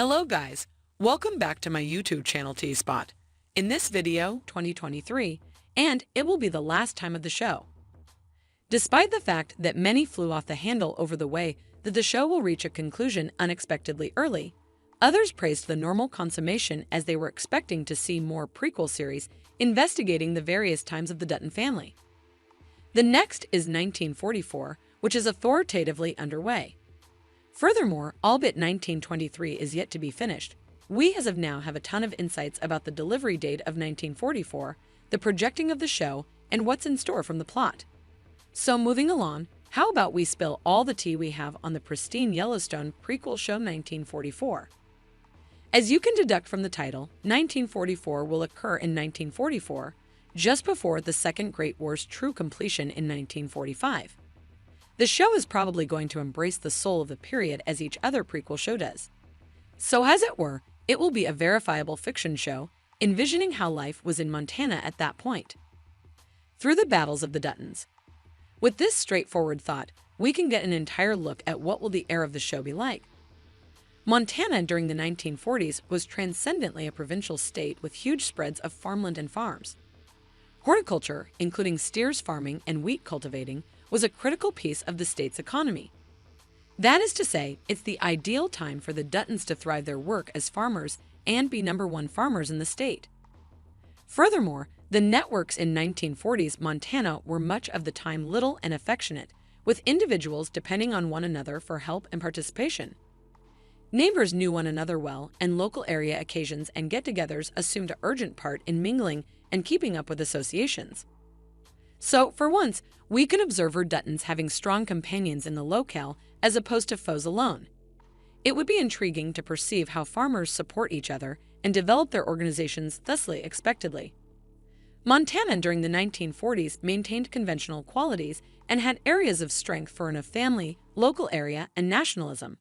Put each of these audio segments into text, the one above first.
Hello guys, welcome back to my YouTube channel T-Spot. In this video, 2023, and it will be the last time of the show. Despite the fact that many flew off the handle over the way that the show will reach a conclusion unexpectedly early, others praised the normal consummation as they were expecting to see more prequel series investigating the various times of the Dutton family. The next is 1944, which is authoritatively underway. Furthermore, albeit 1923 is yet to be finished, we as of now have a ton of insights about the delivery date of 1944, the projecting of the show, and what's in store from the plot. So moving along, how about we spill all the tea we have on the pristine Yellowstone Prequel show 1944. As you can deduct from the title, 1944 will occur in 1944, just before the Second Great War's true completion in 1945. The show is probably going to embrace the soul of the period as each other prequel show does. So as it were, it will be a verifiable fiction show, envisioning how life was in Montana at that point. Through the battles of the Duttons. With this straightforward thought, we can get an entire look at what will the air of the show be like. Montana during the 1940s was transcendently a provincial state with huge spreads of farmland and farms. Horticulture, including steers farming and wheat cultivating, was a critical piece of the state's economy. That is to say, it's the ideal time for the Duttons to thrive their work as farmers and be #1 farmers in the state. Furthermore, the networks in 1940s Montana were much of the time little and affectionate, with individuals depending on one another for help and participation. Neighbors knew one another well, and local area occasions and get-togethers assumed an urgent part in mingling and keeping up with associations. So, for once, we can observe our Duttons having strong companions in the locale as opposed to foes alone. It would be intriguing to perceive how farmers support each other and develop their organizations thusly expectedly. Montana during the 1940s maintained conventional qualities and had areas of strength for a family, local area, and nationalism.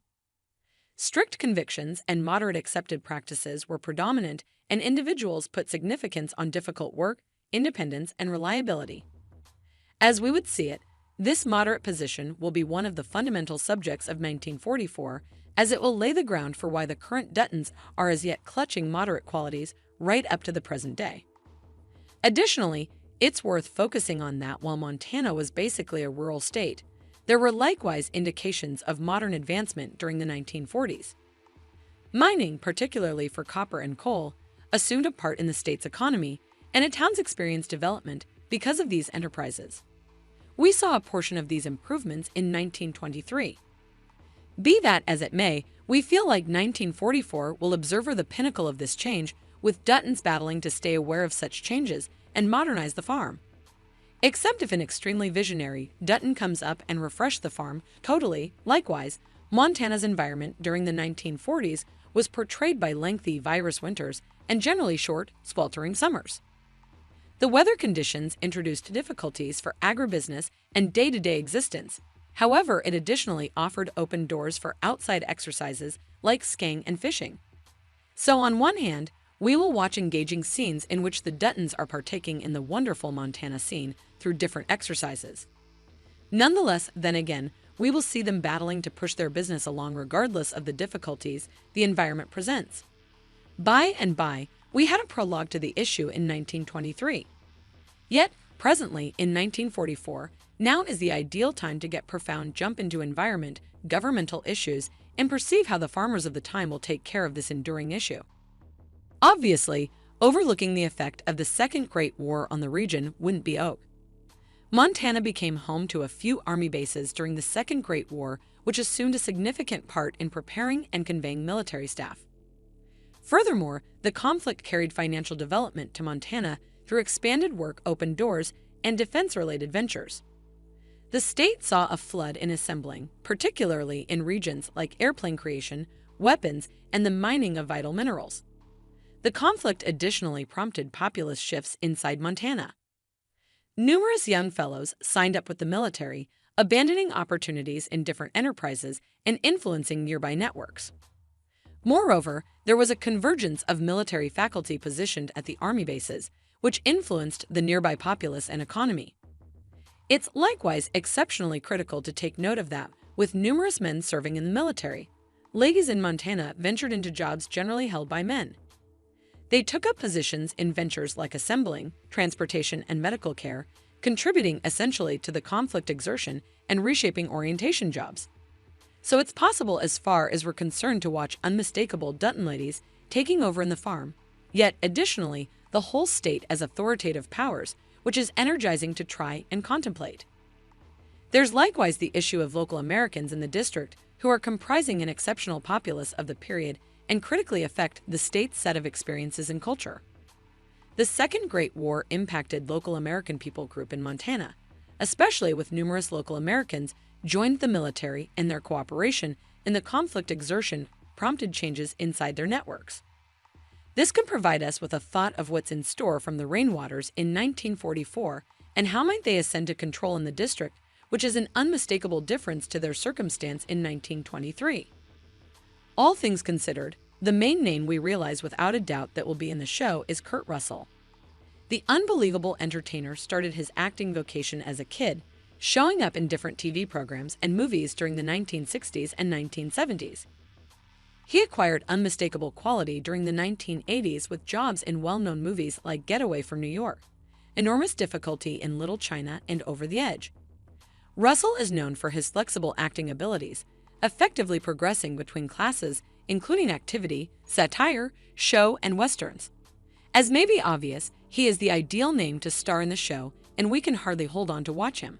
Strict convictions and moderate accepted practices were predominant, and individuals put significance on difficult work, independence, and reliability. As we would see it, this moderate position will be one of the fundamental subjects of 1944, as it will lay the ground for why the current Duttons are as yet clutching moderate qualities right up to the present day. Additionally, it's worth focusing on that while Montana was basically a rural state, there were likewise indications of modern advancement during the 1940s. Mining, particularly for copper and coal, assumed a part in the state's economy, and a town's experienced development because of these enterprises. We saw a portion of these improvements in 1923. Be that as it may, we feel like 1944 will observe the pinnacle of this change, with Duttons battling to stay aware of such changes and modernize the farm. Except if an extremely visionary Dutton comes up and refresh the farm totally. Likewise, Montana's environment during the 1940s was portrayed by lengthy virus winters and generally short, sweltering summers. The weather conditions introduced difficulties for agribusiness and day-to-day existence. However, it additionally offered open doors for outside exercises like skiing and fishing. So on one hand, we will watch engaging scenes in which the Duttons are partaking in the wonderful Montana scene through different exercises. Nonetheless, then again, we will see them battling to push their business along regardless of the difficulties the environment presents. By and by, we had a prologue to the issue in 1923. Yet, presently, in 1944, now is the ideal time to get profound jump into environment, governmental issues, and perceive how the farmers of the time will take care of this enduring issue. Obviously, overlooking the effect of the Second Great War on the region wouldn't be oak. Montana became home to a few army bases during the Second Great War, which assumed a significant part in preparing and conveying military staff. Furthermore, the conflict carried financial development to Montana through expanded work, open doors, and defense-related ventures. The state saw a flood in assembling, particularly in regions like airplane creation, weapons, and the mining of vital minerals. The conflict additionally prompted populist shifts inside Montana. Numerous young fellows signed up with the military, abandoning opportunities in different enterprises and influencing nearby networks. Moreover, there was a convergence of military faculty positioned at the army bases, which influenced the nearby populace and economy. It's likewise exceptionally critical to take note of that, with numerous men serving in the military, ladies in Montana ventured into jobs generally held by men. They took up positions in ventures like assembling, transportation, and medical care, contributing essentially to the conflict exertion and reshaping orientation jobs. So it's possible as far as we're concerned to watch unmistakable Dutton ladies taking over in the farm, yet additionally the whole state as authoritative powers, which is energizing to try and contemplate. There's likewise the issue of local Americans in the district who are comprising an exceptional populace of the period and critically affect the state's set of experiences and culture. The Second Great War impacted local American people group in Montana, especially with numerous local Americans joined the military, and their cooperation in the conflict exertion prompted changes inside their networks. This can provide us with a thought of what's in store from the Rainwaters in 1944 and how might they ascend to control in the district, which is an unmistakable difference to their circumstance in 1923. All things considered, the main name we realize without a doubt that will be in the show is Kurt Russell. The unbelievable entertainer started his acting vocation as a kid, showing up in different TV programs and movies during the 1960s and 1970s. He acquired unmistakable quality during the 1980s with jobs in well-known movies like Getaway from New York, Enormous Difficulty in Little China, and Over the Edge. Russell is known for his flexible acting abilities, effectively progressing between classes, including activity, satire, show, and westerns. As may be obvious, he is the ideal name to star in the show, and we can hardly hold on to watch him.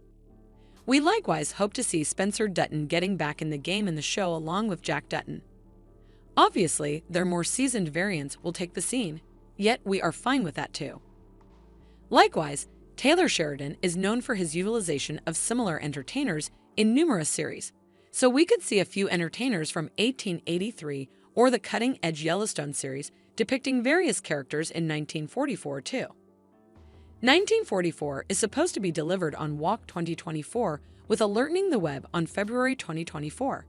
We likewise hope to see Spencer Dutton getting back in the game in the show along with Jack Dutton. Obviously, their more seasoned variants will take the scene, yet we are fine with that too. Likewise, Taylor Sheridan is known for his utilization of similar entertainers in numerous series, so we could see a few entertainers from 1883 or the cutting-edge Yellowstone series depicting various characters in 1944 too. 1944 is supposed to be delivered on Walk 2024 with Alerting the Web on February 2024.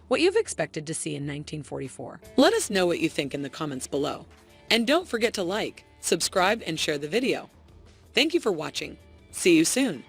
What you've expected to see in 1944. Let us know what you think in the comments below. And don't forget to like, subscribe, and share the video. Thank you for watching. See you soon.